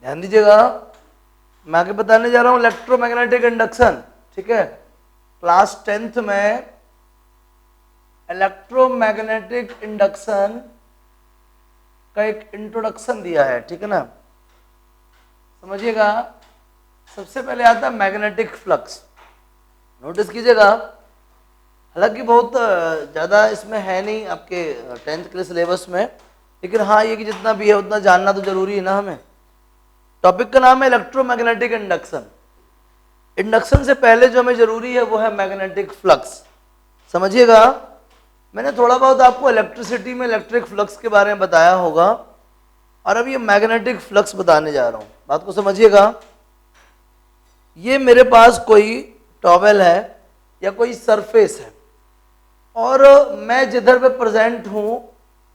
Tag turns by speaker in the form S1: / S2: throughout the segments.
S1: ध्यान दीजिएगा, मैं आगे बताने जा रहा हूं इलेक्ट्रोमैग्नेटिक इंडक्शन। ठीक है, क्लास 10th में इलेक्ट्रोमैग्नेटिक इंडक्शन का एक इंट्रोडक्शन दिया है। ठीक है ना, समझिएगा। सबसे पहले आता है मैग्नेटिक फ्लक्स। नोटिस कीजिएगा, हालांकि बहुत ज़्यादा इसमें है नहीं आपके 10th के सिलेबस में, लेकिन हाँ ये कि जितना भी है उतना जानना तो जरूरी है ना हमें। टॉपिक का नाम है इलेक्ट्रोमैग्नेटिक इंडक्शन। इंडक्शन से पहले जो हमें जरूरी है वो है मैग्नेटिक फ्लक्स। समझिएगा, मैंने थोड़ा बहुत आपको इलेक्ट्रिसिटी में इलेक्ट्रिक फ्लक्स के बारे में बताया होगा, और अब ये मैग्नेटिक फ्लक्स बताने जा रहा हूं। बात को समझिएगा, ये मेरे पास कोई टॉवेल है या कोई सरफेस है, और मैं जिधर पे प्रेजेंट हूं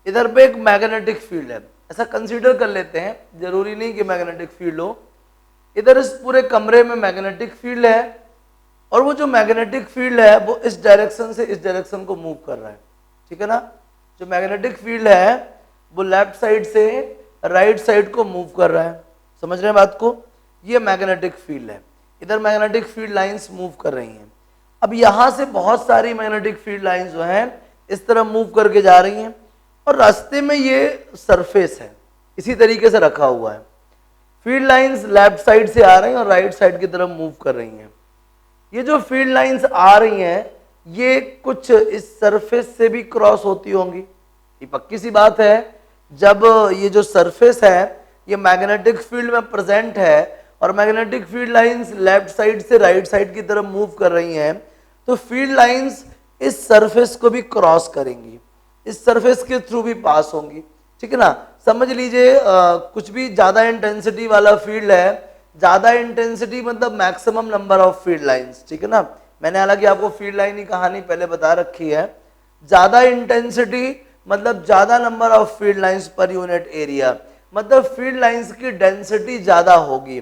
S1: इधर पे एक मैग्नेटिक फील्ड है। ऐसा कंसीडर कर लेते हैं, जरूरी नहीं कि मैग्नेटिक फील्ड हो। इधर इस पूरे कमरे में मैग्नेटिक फील्ड है, और वो जो मैग्नेटिक फील्ड है वो इस डायरेक्शन से इस डायरेक्शन को मूव कर रहा है। ठीक है ना, जो मैग्नेटिक फील्ड है वो लेफ्ट साइड से राइट साइड को मूव कर रहा है। समझ रहे हैं बात को, ये मैग्नेटिक फील्ड है। इधर मैग्नेटिक फील्ड लाइंस मूव कर रही हैं। अब यहां से बहुत सारी मैग्नेटिक फील्ड लाइंस जो हैं इस तरह मूव करके जा रही हैं, और रास्ते में ये सरफेस है इसी तरीके से रखा हुआ है। फील्ड लाइंस लेफ्ट साइड से आ रही हैं और राइट साइड की तरफ मूव कर रही हैं। ये जो फील्ड लाइंस आ रही हैं ये कुछ इस सरफेस से भी क्रॉस होती होंगी, ये पक्की सी बात है। जब ये जो सरफेस है ये मैग्नेटिक फील्ड में प्रेजेंट है और magnetic field lines left side से राइट साइड की तरफ मूव कर रही हैं, तो फील्ड लाइंस इस सरफेस को भी क्रॉस करेंगी, इस सरफेस के थ्रू भी पास होंगी। ठीक है ना, समझ लीजिए कुछ भी ज्यादा इंटेंसिटी वाला फील्ड है, ज्यादा इंटेंसिटी मतलब maximum number of field lines. ठीक है ना, मैंने हालांकि आपको फील्ड लाइन की कहानी पहले बता रखी है। ज्यादा इंटेंसिटी मतलब ज्यादा number of field lines per unit area, मतलब फील्ड लाइंस की डेंसिटी ज्यादा होगी।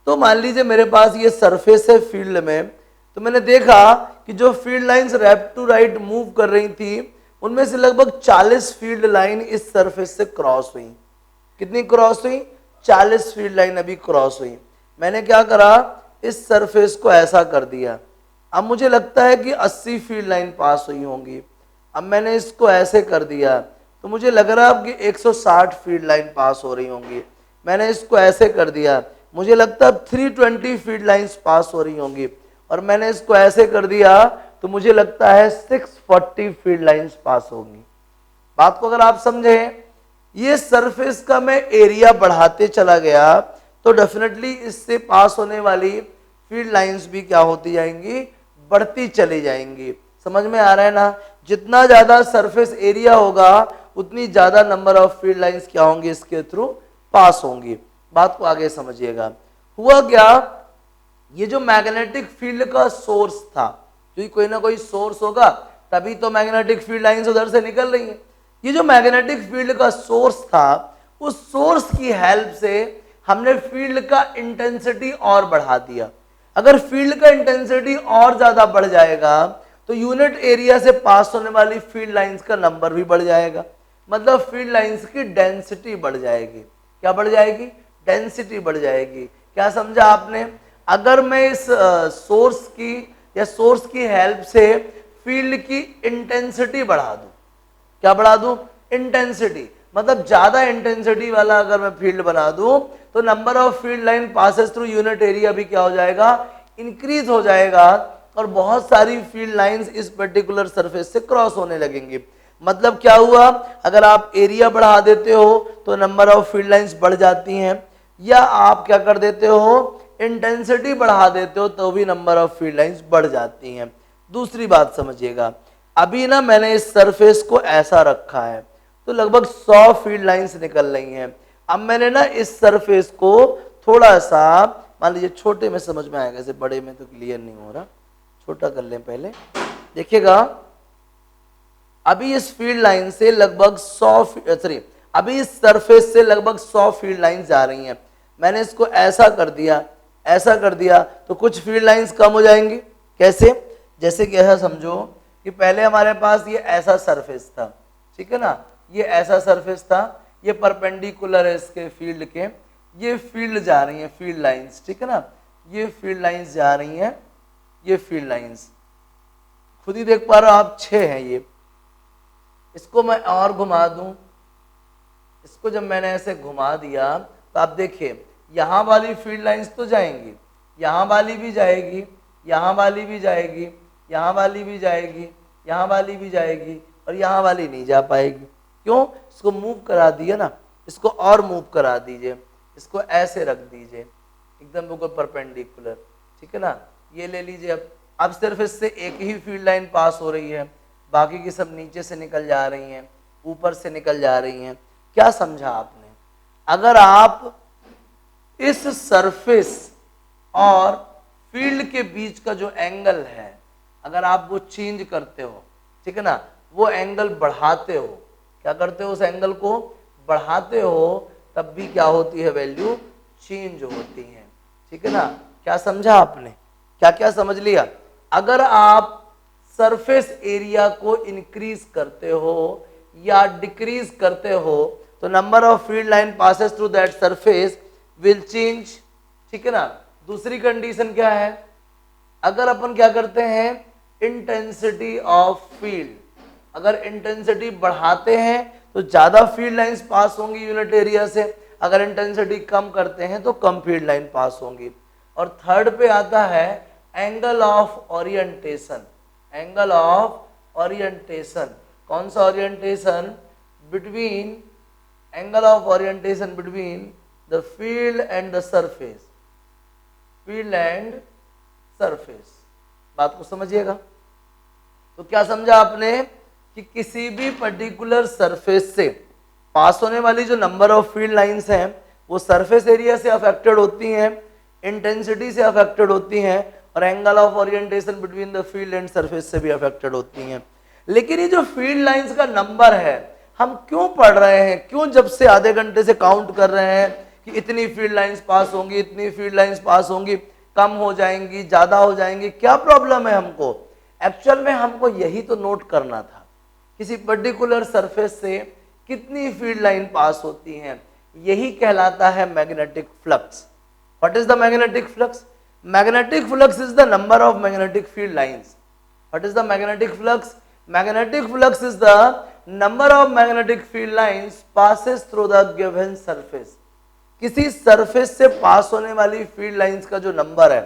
S1: तो मान लीजिए मेरे पास ये सरफेस है फील्ड में, तो मैंने देखा कि जो field lines left to right move कर रही थी उनमें से लगभग 40 फील्ड लाइन इस सरफेस से क्रॉस हुई। कितनी क्रॉस हुई? 40 फील्ड लाइन अभी क्रॉस हुई। मैंने क्या करा, इस सरफेस को ऐसा कर दिया। अब मुझे लगता है कि 80 फील्ड लाइन पास हुई होंगी। अब मैंने इसको ऐसे कर दिया तो मुझे लग रहा है कि 160 फील्ड लाइन पास हो रही होंगी। मैंने इसको ऐसे कर दिया, मुझे लगता है 320 फील्ड लाइंस पास हो रही होंगी। और मैंने इसको ऐसे कर दिया तो मुझे लगता है 640 फील्ड लाइंस पास होंगी। बात को अगर आप समझें, ये सरफेस का मैं एरिया बढ़ाते चला गया तो डेफिनेटली इससे पास होने वाली फील्ड लाइंस भी क्या होती जाएंगी, बढ़ती चली जाएंगी। समझ में आ रहा है ना, जितना ज्यादा सरफेस एरिया होगा उतनी ज्यादा नंबर ऑफ फील्ड लाइंस क्या होंगी, इसके थ्रू पास होंगी। बात को आगे समझिएगा। हुआ क्या, ये जो मैग्नेटिक फील्ड का सोर्स था, क्योंकि कोई ना कोई सोर्स होगा तभी तो मैग्नेटिक फील्ड लाइंस उधर से निकल रही हैं। ये जो मैग्नेटिक फील्ड का सोर्स था, उस सोर्स की हेल्प से हमने फील्ड का इंटेंसिटी और बढ़ा दिया। अगर फील्ड का इंटेंसिटी और ज्यादा बढ़ जाएगा तो यूनिट एरिया से पास होने वाली फील्ड लाइंस का नंबर भी बढ़ जाएगा, मतलब फील्ड लाइंस की डेंसिटी बढ़ जाएगी। क्या बढ़ जाएगी? डेंसिटी बढ़ जाएगी। क्या समझा आपने? अगर मैं इस सोर्स की या सोर्स की हेल्प से फील्ड की इंटेंसिटी बढ़ा दूं, क्या बढ़ा दूं? इंटेंसिटी, मतलब ज्यादा इंटेंसिटी वाला अगर मैं फील्ड बना दूं तो number of field line passes through unit area भी क्या हो जाएगा, इंक्रीज हो जाएगा, और बहुत सारी फील्ड लाइंस इस पर्टिकुलर सरफेस से क्रॉस होने लगेंगी। मतलब क्या हुआ, अगर आप एरिया बढ़ा देते हो तो नंबर ऑफ फील्ड लाइंस बढ़ जाती हैं, या आप क्या कर देते हो, इंटेंसिटी बढ़ा देते हो तो भी नंबर ऑफ फील्ड लाइंस बढ़ जाती हैं। दूसरी बात समझिएगा, अभी ना मैंने इस सरफेस को ऐसा रखा है तो लगभग 100 फील्ड लाइंस निकल रही हैं। अब मैंने ना इस सरफेस को थोड़ा सा, मान लीजिए छोटे में समझ में आएगा, ऐसे बड़े में तो क्लियर नहीं हो रहा, छोटा कर लें पहले। देखिएगा, अभी इस फील्ड लाइन से लगभग 100 अभी इस सरफेस से लगभग 100 फील्ड लाइंस जा रही हैं। मैंने इसको ऐसा कर दिया, ऐसा कर दिया तो कुछ फील्ड लाइंस कम हो जाएंगी। कैसे? जैसे कि ऐसा समझो कि पहले हमारे पास ये ऐसा सरफेस था, ठीक है ना, ये ऐसा सरफेस था, ये परपेंडिकुलर है इसके फील्ड के, ये फील्ड जा रही हैं, फील्ड लाइंस, ठीक है ना, ये फील्ड लाइंस जा रही हैं, ये फील्ड लाइंस खुद ही देख पा रहे हो आप, 6 हैं ये। इसको मैं और घुमा दूं, इसको जब मैंने ऐसे घुमा दिया तो आप देखिए यहाँ वाली फील्ड लाइंस तो जाएंगी, यहाँ वाली भी जाएगी, यहाँ वाली भी जाएगी, यहाँ वाली भी जाएगी, यहाँ वाली भी जाएगी, और यहाँ वाली नहीं जा पाएगी। क्यों? इसको मूव करा दिया ना, इसको और मूव करा दीजिए, इसको ऐसे रख दीजिए एकदम बिल्कुल परपेंडिकुलर, ठीक है ना। ये ले लीजिए, अब सिर्फ इससे एक ही फील्ड लाइन पास हो रही है, बाकी की सब नीचे से निकल जा रही हैं, ऊपर से निकल जा रही हैं। क्या समझा आपने? अगर आप इस सरफेस और फील्ड के बीच का जो एंगल है, अगर आप वो चेंज करते हो, ठीक है ना, वो एंगल बढ़ाते हो, क्या करते हो, उस एंगल को बढ़ाते हो, तब भी क्या होती है, वैल्यू चेंज होती है, ठीक है ना। क्या समझा आपने? क्या क्या समझ लिया? अगर आप सरफेस एरिया को इंक्रीज करते हो या डिक्रीज करते हो तो number of field line passes through that surface will change, ठीक है ना। दूसरी कंडीशन क्या है? अगर अपन क्या करते हैं, इंटेंसिटी ऑफ फील्ड, अगर इंटेंसिटी बढ़ाते हैं तो ज्यादा फील्ड लाइंस पास होंगी यूनिट एरिया से, अगर इंटेंसिटी कम करते हैं तो कम फील्ड लाइन पास होंगी। और थर्ड पे आता है angle of orientation, angle of orientation. कौन सा orientation? Between, angle of orientation between the field and the surface, field and surface. बात को समझिएगा। तो क्या समझा आपने कि किसी भी पर्टिकुलर सरफेस से पास होने वाली जो नंबर ऑफ फील्ड लाइंस हैं वो सरफेस एरिया से अफेक्टेड होती हैं, इंटेंसिटी से अफेक्टेड होती हैं, और angle of orientation between the field and surface से भी अफेक्टेड होती हैं। लेकिन ये जो फील्ड लाइंस का नंबर है, हम क्यों पढ़ रहे हैं, क्यों जब से आधे घंटे से काउंट कर रहे हैं कि इतनी फील्ड लाइंस पास होंगी, इतनी फील्ड लाइंस पास होंगी, कम हो जाएंगी, ज्यादा हो जाएंगी, क्या प्रॉब्लम है हमको? एक्चुअल में हमको यही तो नोट करना था, किसी पर्टिकुलर सरफेस से कितनी फील्ड लाइन पास होती हैं, यही कहलाता है magnetic flux. What is the magnetic flux? Magnetic flux is the number of magnetic field lines. What is the magnetic flux? Magnetic flux is the number of magnetic field lines passes through the given surface. किसी surface से पास होने वाली field lines का जो number है,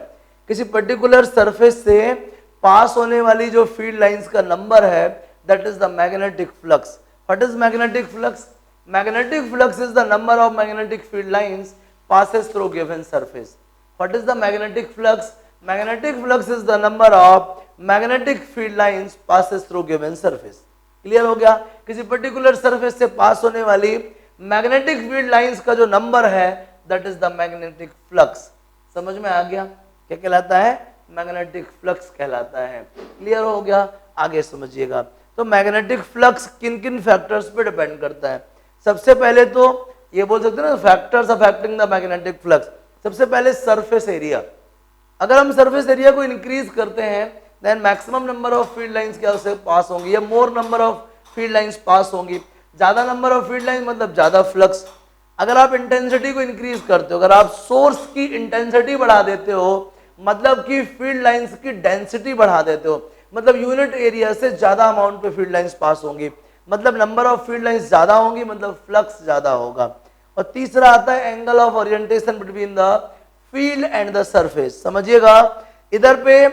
S1: किसी particular surface से पास होने वाली जो फील्ड लाइंस का नंबर है, that is the magnetic flux. What is magnetic flux? Magnetic flux is the number of magnetic field lines passes through given surface. What is the magnetic flux? Magnetic flux is the number of magnetic field lines passes through given surface. Clear हो गया? किसी particular surface से पास होने वाली magnetic field lines का जो number है, that is the magnetic flux. समझ में आ गया? क्या कहलाता है? मैग्नेटिक फ्लक्स कहलाता है। क्लियर हो गया? आगे समझिएगा। तो मैग्नेटिक फ्लक्स किन किन फैक्टर्स पे डिपेंड करता है? सबसे पहले तो ये बोल सकते हैं ना, factors affecting the magnetic flux. सबसे पहले सरफेस एरिया। अगर हम सरफेस एरिया को इंक्रीज करते हैं then maximum number of field lines क्या उससे पास होंगी, या more number of field lines पास होंगी। ज्यादा नंबर ऑफ फील्ड लाइंस मतलब ज्यादा फ्लक्स। अगर आप इंटेंसिटी को इंक्रीज करते हो, अगर आप सोर्स की इंटेंसिटी बढ़ा देते हो, मतलब कि फील्ड लाइंस की डेंसिटी बढ़ा देते हो, मतलब यूनिट एरिया से ज्यादा अमाउंट पे फील्ड लाइंस पास होंगी, मतलब नंबर ऑफ फील्ड लाइंस ज्यादा होंगी, मतलब फ्लक्स ज्यादा होगा। और तीसरा आता है angle of orientation between the field and the surface. समझिएगा, इधर पे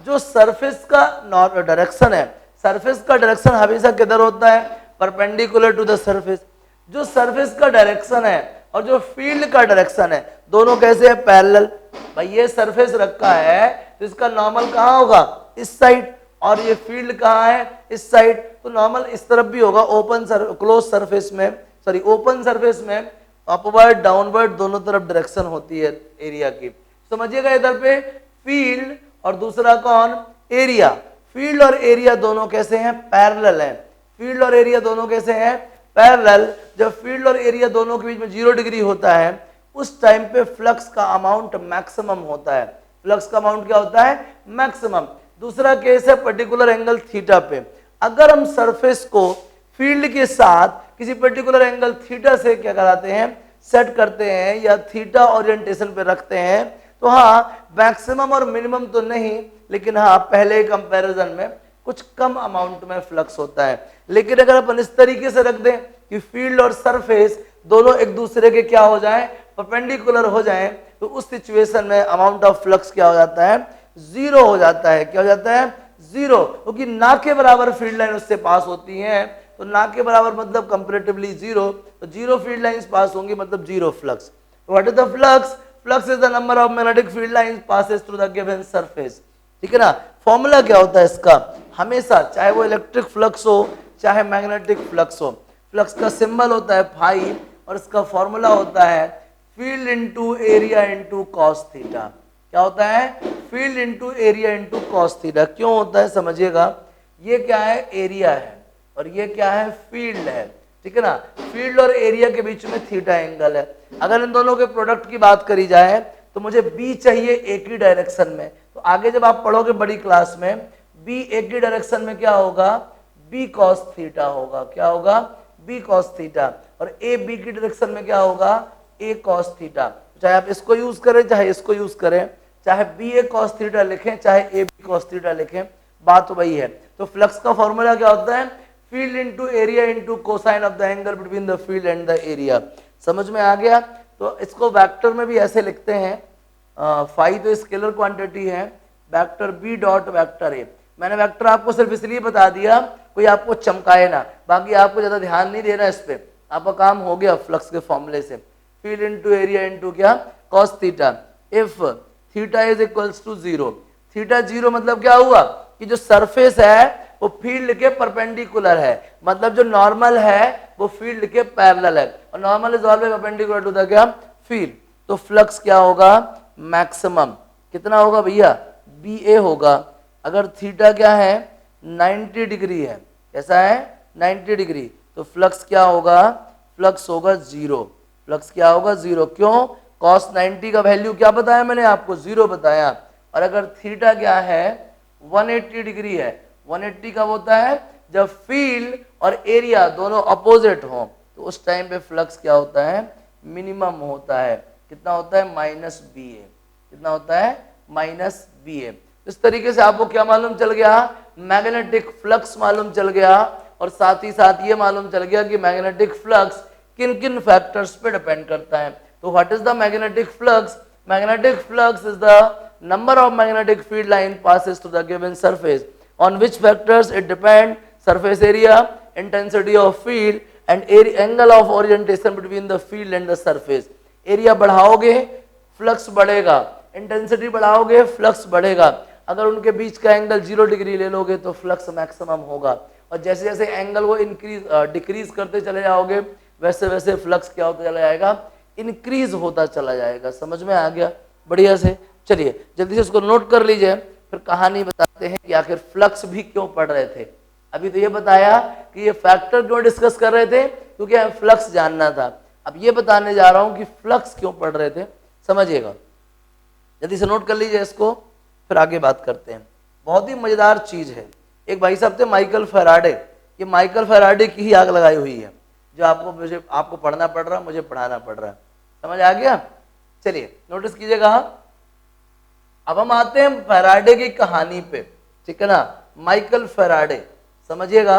S1: जो सरफेस का डायरेक्शन है, सरफेस का डायरेक्शन हमेशा किधर होता है? Perpendicular to the surface. जो सरफेस का डायरेक्शन है और जो फील्ड का डायरेक्शन है, दोनों कैसे है? पैरेलल। भाई ये सरफेस रखा है तो इसका नॉर्मल कहाँ होगा? इस साइड, और ये फील्ड कहाँ है? इस साइड। तो नॉर्मल इस तरफ भी होगा, ओपन क्लोज सरफेस में, सॉरी ओपन सरफेस में अपवर्ड डाउनवर्ड दोनों तरफ डायरेक्शन होती है एरिया की। समझिएगा, इधर पे फील्ड और दूसरा कौन? एरिया। फील्ड और एरिया दोनों कैसे हैं? पैरेलल हैं। फील्ड और एरिया दोनों कैसे हैं? पैरेलल। जब फील्ड और एरिया दोनों के बीच में 0 डिग्री होता है, उस टाइम पे फ्लक्स का अमाउंट मैक्सिमम होता है। फ्लक्स का अमाउंट क्या होता है? मैक्सिमम। दूसरा केस है पर्टिकुलर एंगल थीटा पे। अगर हम सरफेस को फील्ड के साथ किसी पर्टिकुलर एंगल थीटा से क्या कराते हैं? सेट करते हैं या थीटा ओरिएंटेशन पे रखते हैं, तो हाँ मैक्सिमम और मिनिमम तो नहीं, लेकिन हाँ पहले कंपैरिजन में कुछ कम अमाउंट में फ्लक्स होता है। लेकिन अगर अपन इस तरीके से रख दें कि फील्ड और सरफेस दोनों एक दूसरे के क्या हो जाएं, परपेंडिकुलर हो जाएं, तो उस सिचुएशन में अमाउंट ऑफ फ्लक्स क्या हो जाता है, जीरो हो जाता है। क्या हो जाता है, जीरो, क्योंकि ना के बराबर फील्ड लाइन उससे पास होती हैं, तो ना के बराबर मतलब कंपैरेटिवली जीरो, तो जीरो फील्ड लाइंस पास होंगी मतलब zero flux. What is the flux? Flux is the number of magnetic field lines passes through the given surface. ठीक है ना। फॉर्मूला क्या होता है इसका, हमेशा चाहे वो इलेक्ट्रिक फ्लक्स हो चाहे मैग्नेटिक फ्लक्स हो, फ्लक्स का सिंबल होता है फाई और इसका फॉर्मूला होता है field into area into cos theta. क्या होता है, field into area into cos theta. क्यों होता है समझिएगा, ये क्या है, एरिया है और ये क्या है, फील्ड है। ठीक है ना, फील्ड और एरिया के बीच में थीटा एंगल है। अगर इन दोनों के प्रोडक्ट की बात करी जाए तो मुझे बी चाहिए एक ही डायरेक्शन में, तो आगे जब आप पढ़ोगे बड़ी क्लास में बी एक ही डायरेक्शन में क्या होगा, बी कॉस थीटा होगा। क्या होगा, बी कॉस थीटा। और ए बी की डायरेक्शन में क्या होगा, ए कॉस थीटा। चाहे आप इसको यूज करें चाहे इसको यूज करें, चाहे बी ए कॉस थीटा लिखें चाहे ए बी कॉस थीटा लिखें, बात वही है। तो फ्लक्स का फॉर्मूला क्या होता है, field into area into cosine of the angle between the field and the area. समझ में आ गया। तो इसको वेक्टर में भी ऐसे लिखते हैं, फाई तो स्केलर क्वांटिटी है, vector B dot vector A. मैंने वेक्टर आपको सिर्फ इसलिए बता दिया कोई आपको चमकाए ना, बाकी आपको ज्यादा ध्यान नहीं देना इस पे, आपका काम हो गया फ्लक्स के फॉर्मूले से। फील्ड इनटू एरिया इनटू क्या, cos theta. If theta is equals to zero, theta zero मतलब क्या हुआ कि जो सरफेस है वो फील्ड के परपेंडिकुलर है, मतलब जो नॉर्मल है वो फील्ड के पैरेलल है, और normal is always perpendicular to the क्या, फील्ड। तो फ्लक्स क्या होगा, मैक्सिमम कितना होगा भैया, बी ए होगा। अगर थीटा क्या है, 90 डिग्री है, कैसा है, 90 डिग्री, तो फ्लक्स क्या होगा, फ्लक्स होगा जीरो। फ्लक्स क्या होगा, जीरो। क्यों, कॉस 90 का वैल्यू क्या बताया मैंने आपको, जीरो बताया। और अगर थीटा क्या है, 180 डिग्री है, 180 कब होता है, जब फील्ड और एरिया दोनों अपोजिट हो, तो उस टाइम पे फ्लक्स क्या होता है, मिनिमम होता है। कितना होता है, माइनस बी ए। कितना होता है, माइनस बी ए। इस तरीके से आपको क्या मालूम चल गया, मैग्नेटिक फ्लक्स मालूम चल गया, और साथ ही साथ ये मालूम चल गया कि मैग्नेटिक फ्लक्स किन किन फैक्टर्स पे डिपेंड करता है। तो what is the magnetic flux, magnetic flux is the number of magnetic field line passes through the given surface, on which factors it depend, surface area, intensity of field and angle of orientation between the field and the surface. Area बढ़ाओगे flux बढ़ेगा, intensity बढ़ाओगे flux बढ़ेगा। अगर उनके बीच का angle 0 degree ले लोगे तो फ्लक्स मैक्सिमम होगा, और जैसे जैसे एंगल को इंक्रीज डिक्रीज करते चले जाओगे वैसे वैसे फ्लक्स क्या होता चला जाएगा, इंक्रीज होता चला जाएगा। समझ में आ गया बढ़िया से। चलिए जल्दी से उसको नोट कर लीजिए, फिर कहानी बताते हैं कि आखिर फ्लक्स भी क्यों पढ़ रहे थे। अभी तो ये बताया कि ये फैक्टर क्यों डिस्कस कर रहे थे, क्योंकि हमें फ्लक्स जानना था। अब ये बताने जा रहा हूं कि फ्लक्स क्यों पढ़ रहे थे, समझिएगा। जल्दी से नोट कर लीजिए इसको, फिर आगे बात करते हैं। बहुत ही मजेदार चीज है। एक भाई साहब थे माइकल फेराडे, ये माइकल फेराडे की ही आग लगाई हुई है, जो आपको पढ़ना पड़ रहा, मुझे पढ़ाना पड़ रहा है। समझ आ गया। चलिए नोटिस कीजिएगा। अब हम आते हैं फेराडे की कहानी पे, ठीक है ना। माइकल फेराडे, समझिएगा,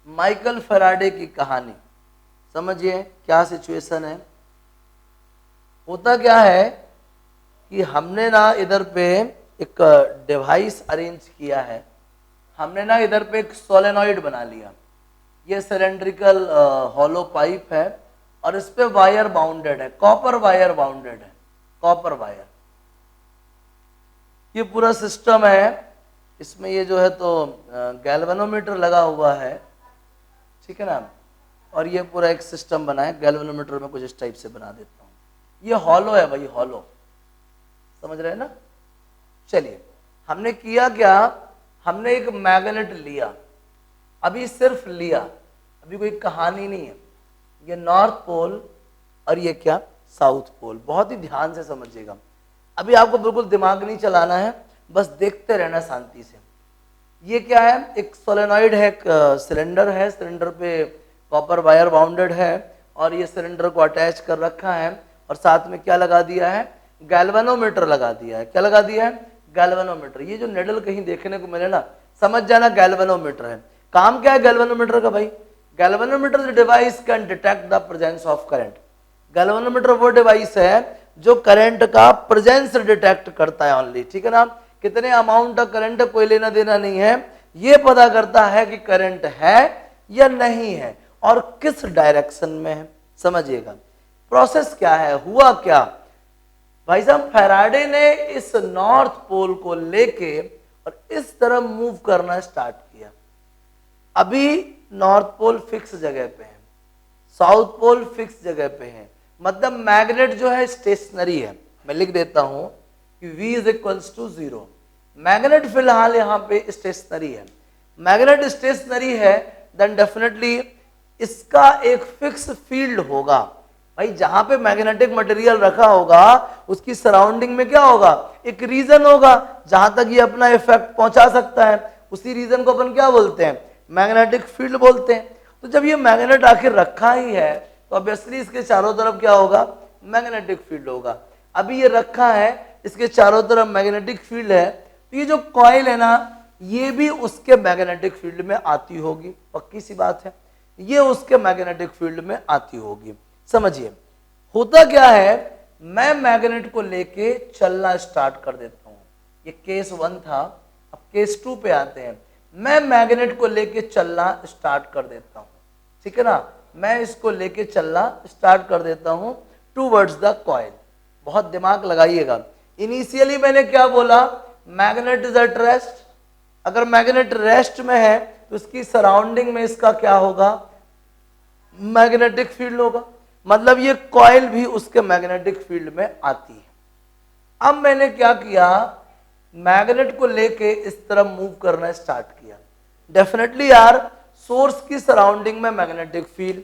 S1: माइकल फेराडे की कहानी समझिए क्या सिचुएशन है। होता क्या है कि हमने ना इधर पे एक डिवाइस अरेंज किया है, हमने ना इधर पे एक सोलेनॉइड बना लिया। ये सिलेंड्रिकल हॉलो पाइप है और इस पे वायर बाउंडेड है, कॉपर वायर बाउंडेड है, कॉपर वायर। ये पूरा सिस्टम है, इसमें ये जो है तो गैल्वेनोमीटर लगा हुआ है, ठीक है ना। और ये पूरा एक सिस्टम बना है, गैल्वेनोमीटर में कुछ इस टाइप से बना देता हूँ। ये हॉलो है भाई, हॉलो, समझ रहे हैं ना। चलिए हमने किया क्या, हमने एक मैग्नेट लिया, अभी सिर्फ लिया, अभी कोई कहानी नहीं है। ये नॉर्थ पोल और ये क्या, साउथ पोल। बहुत ही ध्यान से समझिएगा, अभी आपको बिल्कुल दिमाग नहीं चलाना है, बस देखते रहना शांति से। ये क्या है, एक सोलेनॉइड है, एक सिलेंडर है, सिलेंडर पे कॉपर वायर बाउंडेड है, और ये सिलेंडर को अटैच कर रखा है और साथ में क्या लगा दिया है, गैल्वेनोमीटर लगा दिया है। क्या लगा दिया है, गैल्वेनोमीटर। ये जो निडल कहीं देखने को मिले ना, समझ जाना गैल्वेनोमीटर है। काम क्या है गैल्वेनोमीटर का भाई, galvanometer device can detect the presence of current. Galvanometer वो डिवाइस है जो करंट का प्रेजेंस डिटेक्ट करता है ओनली, ठीक है ना। कितने अमाउंट का करंट कोई लेना देना नहीं है, ये पता करता है कि करंट है या नहीं है और किस डायरेक्शन में है। समझिएगा प्रोसेस क्या है, हुआ क्या भाई साहब, फैराडे ने इस नॉर्थ पोल को लेके और इस तरह मूव करना स्टार्ट किया। अभी नॉर्थ पोल फिक्स जगह पे है, साउथ पोल फिक्स जगह पे है, मतलब मैग्नेट जो है स्टेशनरी है। मैं लिख देता हूं कि V is equals to 0। Magnet फिलहाल यहां पे स्टेशनरी है, मैग्नेट स्टेशनरी है, देन डेफिनेटली इसका एक फिक्स फील्ड होगा। भाई जहां पे मैग्नेटिक मटेरियल रखा होगा उसकी सराउंडिंग में क्या होगा, एक रीजन होगा जहां तक ये अपना इफेक्ट पहुंचा सकता है। उसी रीजन को अपन क्या बोलते हैं, मैग्नेटिक फील्ड बोलते हैं। तो जब ये मैग्नेट आखिर रखा ही है तो ऑब्वियसली इसके चारों तरफ क्या होगा, मैग्नेटिक फील्ड होगा। अभी ये रखा है, इसके चारों तरफ मैग्नेटिक फील्ड है, तो ये जो कॉइल है ना ये भी उसके मैग्नेटिक फील्ड में आती होगी, पक्की सी बात है, ये उसके मैग्नेटिक फील्ड में आती होगी। समझिए होता क्या है, मैं मैग्नेट को लेके चलना स्टार्ट कर देता हूं। ये केस 1 था, अब केस 2 पे आते हैं। मैं मैग्नेट को लेके चलना स्टार्ट कर देता हूं, ठीक है ना, मैं इसको लेके चलना स्टार्ट कर देता हूं टूवर्ड्स द कॉइल। बहुत दिमाग लगाइएगा, इनिशियली मैंने क्या बोला, मैग्नेट इज एट रेस्ट। अगर मैग्नेट रेस्ट में है तो इसकी सराउंडिंग में इसका क्या होगा, मैग्नेटिक फील्ड होगा, मतलब ये कॉइल भी उसके मैग्नेटिक फील्ड में आती है। अब मैंने क्या किया, मैग्नेट को लेके इस तरह मूव करना स्टार्ट किया। डेफिनेटली यार सोर्स की सराउंडिंग में मैग्नेटिक फील्ड,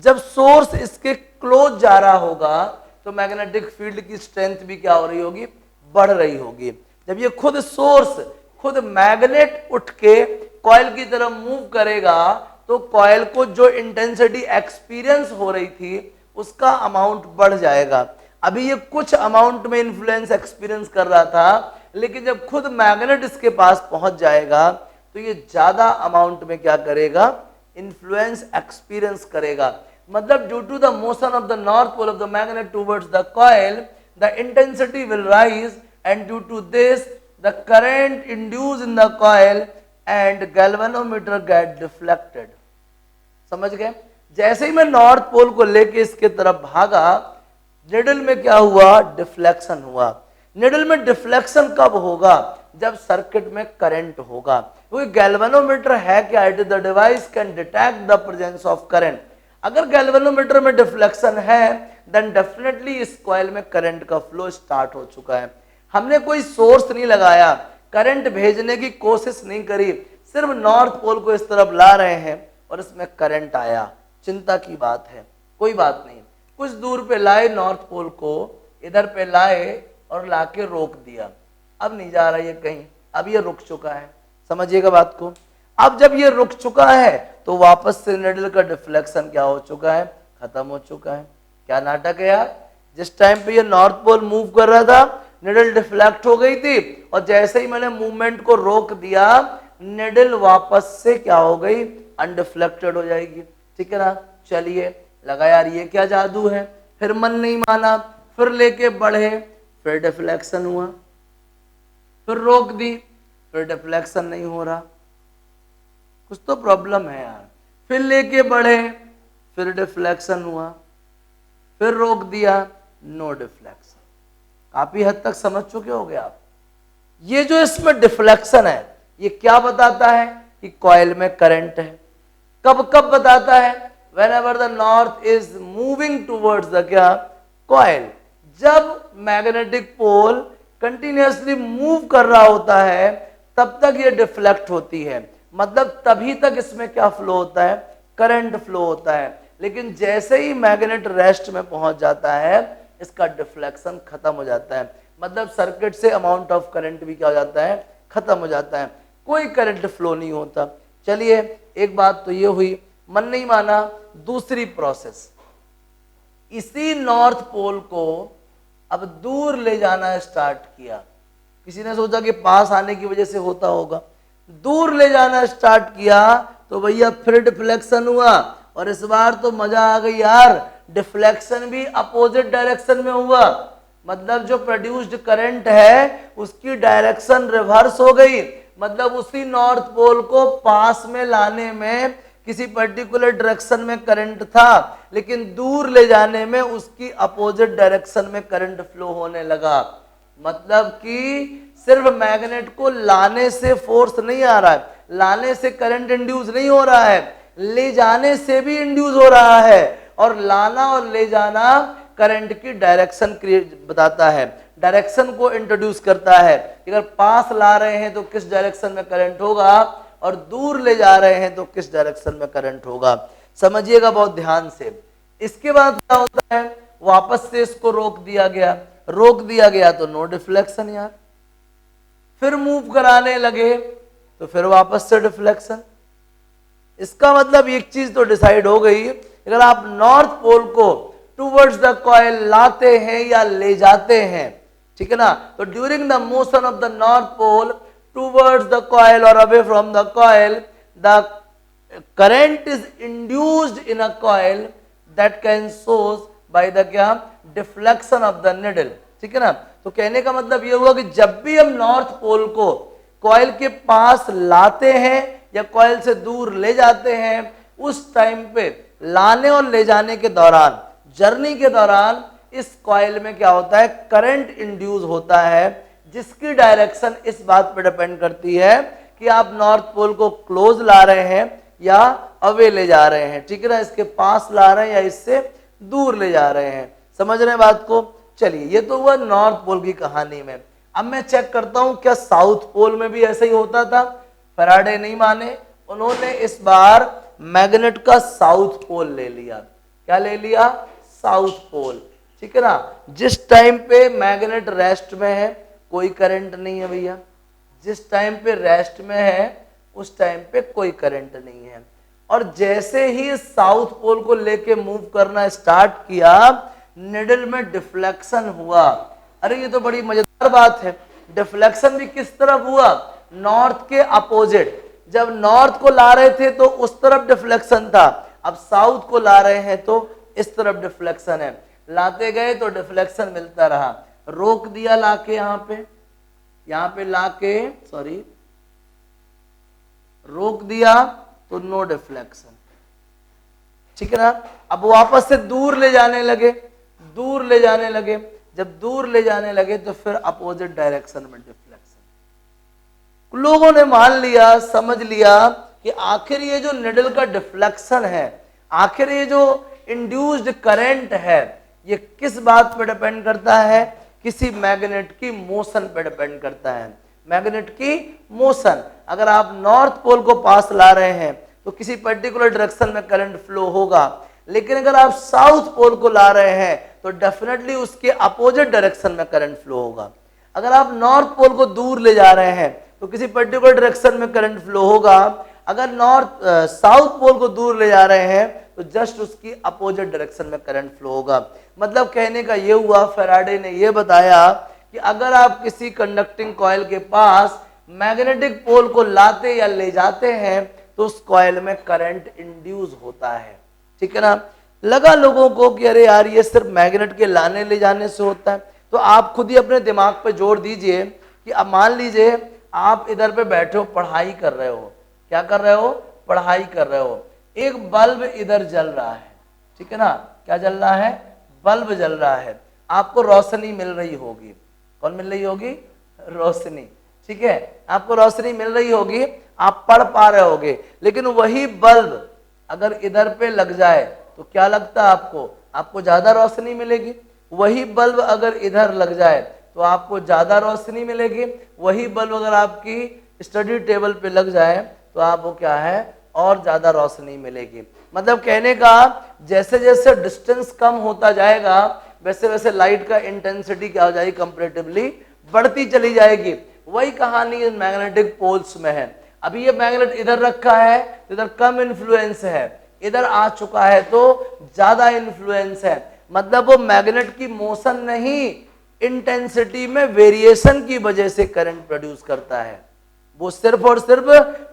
S1: जब सोर्स इसके क्लोज जा रहा होगा तो मैग्नेटिक फील्ड की स्ट्रेंथ भी क्या हो रही होगी, बढ़ रही होगी। जब ये खुद सोर्स, खुद मैग्नेट उठ के कॉइल की तरफ मूव करेगा तो कॉइल को जो इंटेंसिटी एक्सपीरियंस हो रही थी उसका अमाउंट बढ़ जाएगा। अभी ये कुछ अमाउंट में इन्फ्लुएंस एक्सपीरियंस कर रहा था, लेकिन जब खुद मैग्नेट इसके पास पहुंच जाएगा तो ये ज्यादा अमाउंट में क्या करेगा, इन्फ्लुएंस एक्सपीरियंस करेगा। मतलब due to the motion of the north pole of the magnet towards the coil the intensity will rise and due to this the current induced in the coil and galvanometer get deflected. समझ गए, जैसे ही मैं north pole को लेके इसके तरफ भागा, needle में क्या हुआ, डिफ्लेक्शन हुआ। निडल में डिफ्लेक्शन कब होगा, जब सर्किट में करंट होगा। क्योंकि गैल्वेनोमीटर है क्या, it is the device can detect the presence of current. अगर गैल्वेनोमीटर में डिफ्लेक्शन है देन डेफिनेटली इस कॉइल में करंट का फ्लो स्टार्ट हो चुका है। हमने कोई सोर्स नहीं लगाया, करंट भेजने की कोशिश नहीं करी, सिर्फ नॉर्थ पोल को इस तरफ ला रहे हैं और इसमें करंट आया। चिंता की बात है, कोई बात नहीं, कुछ दूर पे लाए नॉर्थ पोल को, इधर पे लाए और लाके रोक दिया। अब नहीं जा रहा ये कहीं, अब ये रुक चुका है। समझिएगा बात को। अब जब ये रुक चुका है तो वापस से निडल का डिफ्लेक्शन क्या हो चुका है, खत्म हो चुका है। क्या नाटक है यार, जिस टाइम पे ये नॉर्थ पोल मूव कर रहा था निडल डिफ्लेक्ट हो गई थी और जैसे ही मैंने मूवमेंट को रोक दिया निडल वापस से क्या हो गई, अनडिफ्लेक्टेड हो जाएगी। ठीक है ना, चलिए लगा यार ये क्या जादू है। फिर मन नहीं माना, फिर लेके बढ़े, फिर डिफ्लेक्शन हुआ, फिर रोक दी, फिर डिफ्लेक्शन नहीं हो रहा, कुछ तो प्रॉब्लम है यार। फिर लेके बढ़े, फिर डिफ्लेक्शन हुआ, फिर रोक दिया, नो डिफ्लेक्शन। काफी हद तक समझ चुके होगे आप। ये जो इसमें डिफ्लेक्शन है ये क्या बताता है कि कॉइल में करंट है। कब कब बताता है, whenever the north is moving towards the क्या, कॉइल। जब मैग्नेटिक पोल कंटिन्यूअसली मूव कर रहा होता है तब तक ये डिफ्लेक्ट होती है, मतलब तभी तक इसमें क्या फ्लो होता है, करंट फ्लो होता है। लेकिन जैसे ही मैग्नेट रेस्ट में पहुंच जाता है इसका डिफ्लेक्शन खत्म हो जाता है, मतलब सर्किट से अमाउंट ऑफ करंट भी क्या हो जाता है, खत्म हो जाता है, कोई करंट फ्लो नहीं होता। चलिए एक बात तो ये हुई, मन नहीं माना, दूसरी प्रोसेस। इसी नॉर्थ पोल को अब दूर ले जाना स्टार्ट किया। किसी ने सोचा कि पास आने की वजह से होता होगा, दूर ले जाना स्टार्ट किया तो भैया फिर डिफ्लेक्शन हुआ, और इस बार तो मजा आ गई यार, डिफ्लेक्शन भी अपोजिट डायरेक्शन में हुआ। मतलब जो प्रोड्यूस्ड करंट है उसकी डायरेक्शन रिवर्स हो गई। मतलब उसी नॉर्थ पोल को पास में लाने में किसी पर्टिकुलर डायरेक्शन में करंट था, लेकिन दूर ले जाने में उसकी अपोजिट डायरेक्शन में करंट फ्लो होने लगा। मतलब कि सिर्फ मैग्नेट को लाने से फोर्स नहीं आ रहा है, लाने से करंट इंड्यूस नहीं हो रहा है, ले जाने से भी इंड्यूस हो रहा है। और लाना और ले जाना करंट की डायरेक्शन बताता है, डायरेक्शन को इंट्रोड्यूस करता है। अगर पास ला रहे हैं तो किस डायरेक्शन में करंट होगा, और दूर ले जा रहे हैं तो किस डायरेक्शन में करंट होगा। समझिएगा बहुत ध्यान से। इसके बाद क्या होता है, वापस से इसको रोक दिया गया तो नो डिफ्लेक्शन यार। फिर मूव कराने लगे तो फिर वापस से डिफ्लेक्शन। इसका मतलब एक चीज तो डिसाइड हो गई, अगर आप नॉर्थ पोल को टूवर्ड्स द कॉइल लाते हैं या ले जाते हैं, ठीक है ना, तो during the motion of the north pole towards the coil और away from the coil, the current is induced in a coil that can source by the क्या, डिफ्लेक्शन ऑफ द निडल। ठीक है ना, तो कहने का मतलब ये हुआ कि जब भी हम नॉर्थ पोल को कॉइल के पास लाते हैं या कॉइल से दूर ले जाते हैं, उस टाइम पे लाने और ले जाने के दौरान, जर्नी के दौरान इस कॉइल में क्या होता है, करंट इंड्यूस होता है, जिसकी डायरेक्शन इस बात पर डिपेंड करती है कि आप नॉर्थ पोल को क्लोज ला रहे हैं या अवे ले जा रहे हैं। ठीक है ना, इसके पास ला रहे हैं या इससे दूर ले जा रहे हैं। समझ रहे हैं बात को। चलिए, ये तो हुआ नॉर्थ पोल की कहानी में। अब मैं चेक करता हूं क्या साउथ पोल में भी ऐसा ही होता था। फैराडे नहीं माने, उन्होंने इस बार मैग्नेट का साउथ पोल ले लिया। क्या ले लिया, साउथ पोल। ठीक है ना, जिस टाइम पे मैग्नेट रेस्ट में है कोई करंट नहीं है भैया, जिस टाइम पे रेस्ट में है उस टाइम पे कोई करंट नहीं है। और जैसे ही साउथ पोल को लेके मूव करना स्टार्ट किया, निडल में डिफ्लेक्शन हुआ। अरे ये तो बड़ी मजेदार बात है। डिफ्लेक्शन भी किस तरफ हुआ, नॉर्थ के अपोजिट। जब नॉर्थ को ला रहे थे तो उस तरफ डिफ्लेक्शन था, अब साउथ को ला रहे हैं तो इस तरफ डिफ्लेक्शन है। लाते गए तो डिफ्लेक्शन मिलता रहा, रोक दिया लाके यहाँ पे लाके सॉरी रोक दिया तो नो डिफ्लेक्शन। ठीक है ना, अब वापस से दूर ले जाने लगे, दूर ले जाने लगे। जब दूर ले जाने लगे तो फिर अपोजिट डायरेक्शन में डिफ्लेक्शन। लोगों ने मान लिया, समझ लिया कि आखिर ये जो निडल का डिफ्लेक्शन है, आखिर ये जो इंड्यूस्ड करंट है, ये किस बात पे डिपेंड करता है, किसी मैग्नेट की मोशन पे डिपेंड करता है। मैग्नेट की मोशन, अगर आप नॉर्थ पोल को पास ला रहे हैं तो किसी पर्टिकुलर डायरेक्शन में करंट फ्लो होगा, लेकिन अगर आप साउथ पोल को ला रहे हैं तो डेफिनेटली उसके अपोजिट डायरेक्शन में करंट फ्लो होगा। अगर आप नॉर्थ पोल को दूर ले जा रहे हैं तो किसी पर्टिकुलर डायरेक्शन में करंट फ्लो होगा। अगर साउथ पोल को दूर ले जा रहे हैं तो जस्ट उसकी अपोजिट डायरेक्शन में करंट फ्लो होगा। मतलब कहने का ये हुआ, फैराडे ने ये बताया कि अगर आप किसी कंडक्टिंग कॉइल के पास मैग्नेटिक पोल को लाते या ले जाते हैं तो उस कॉइल में करंट इंड्यूस होता है। ठीक है ना, लगा लोगों को कि अरे यार ये सिर्फ मैग्नेट के लाने ले जाने से होता है। तो आप खुद ही अपने दिमाग पे जोर दीजिए कि अब मान लीजिए आप इधर पे बैठे हो, पढ़ाई कर रहे हो। क्या कर रहे हो, पढ़ाई कर रहे हो। एक बल्ब इधर जल रहा है, ठीक है ना, क्या जल रहा है, बल्ब जल रहा है। आपको रोशनी मिल रही होगी, कौन मिल रही होगी, रोशनी। ठीक है, आपको रोशनी मिल रही होगी, आप पढ़ पा रहे होगे। लेकिन वही बल्ब अगर इधर पे लग जाए तो क्या लगता है आपको, आपको ज्यादा रोशनी मिलेगी। वही बल्ब अगर इधर लग जाए तो आपको ज्यादा रोशनी मिलेगी। वही बल्ब अगर आपकी स्टडी टेबल पे लग जाए तो आपको क्या है, और ज्यादा रोशनी मिलेगी। मतलब कहने का जैसे जैसे डिस्टेंस कम होता जाएगा वैसे वैसे लाइट का इंटेंसिटी क्या हो जाएगी, कंपैरेटिवली बढ़ती चली जाएगी। वही कहानी मैग्नेटिक पोल्स में है। अभी ये मैग्नेट इधर रखा है तो इधर कम इन्फ्लुएंस है, इधर आ चुका है तो ज्यादा इन्फ्लुएंस है। मतलब वो मैग्नेट की मोशन नहीं, इंटेंसिटी में वेरिएशन की वजह से करंट प्रोड्यूस करता है। वो सिर्फ और सिर्फ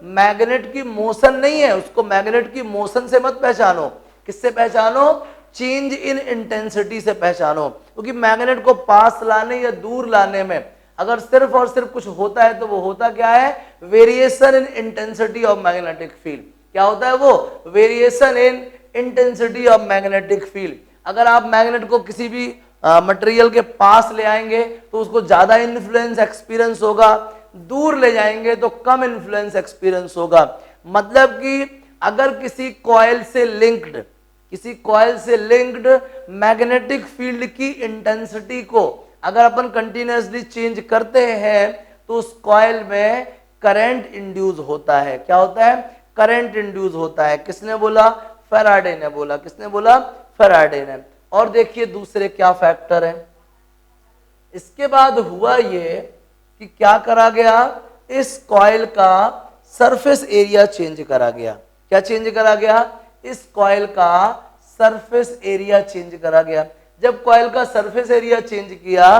S1: मैग्नेट की मोशन नहीं है, उसको मैग्नेट की मोशन से मत पहचानो। किससे पहचानो? चेंज इन इंटेंसिटी से पहचानो। क्योंकि मैग्नेट को पास लाने या दूर लाने में अगर सिर्फ और सिर्फ कुछ होता है तो वो होता क्या है? Variation in intensity of magnetic field. क्या होता है वो? Variation in intensity of magnetic field. अगर आप मैग्नेट को किसी भी मटेरियल के पास ले आएंगे तो उसको ज्यादा इन्फ्लुएंस एक्सपीरियंस होगा, दूर ले जाएंगे तो कम इन्फ्लुएंस एक्सपीरियंस होगा। मतलब कि अगर किसी कॉइल से लिंक्ड मैग्नेटिक फील्ड की इंटेंसिटी को अगर अपन कंटिन्यूअसली चेंज करते हैं तो उस कॉइल में करंट इंड्यूस होता है। क्या होता है? करंट इंड्यूस होता है। किसने बोला? फैराडे ने बोला। किसने बोला? फैराडे ने। और देखिए दूसरे क्या फैक्टर है। इसके बाद हुआ ये कि क्या करा गया? इस कॉइल का सरफेस एरिया चेंज करा गया। क्या चेंज करा गया? इस कॉइल का सरफेस एरिया चेंज करा गया। जब कॉइल का सरफेस एरिया चेंज किया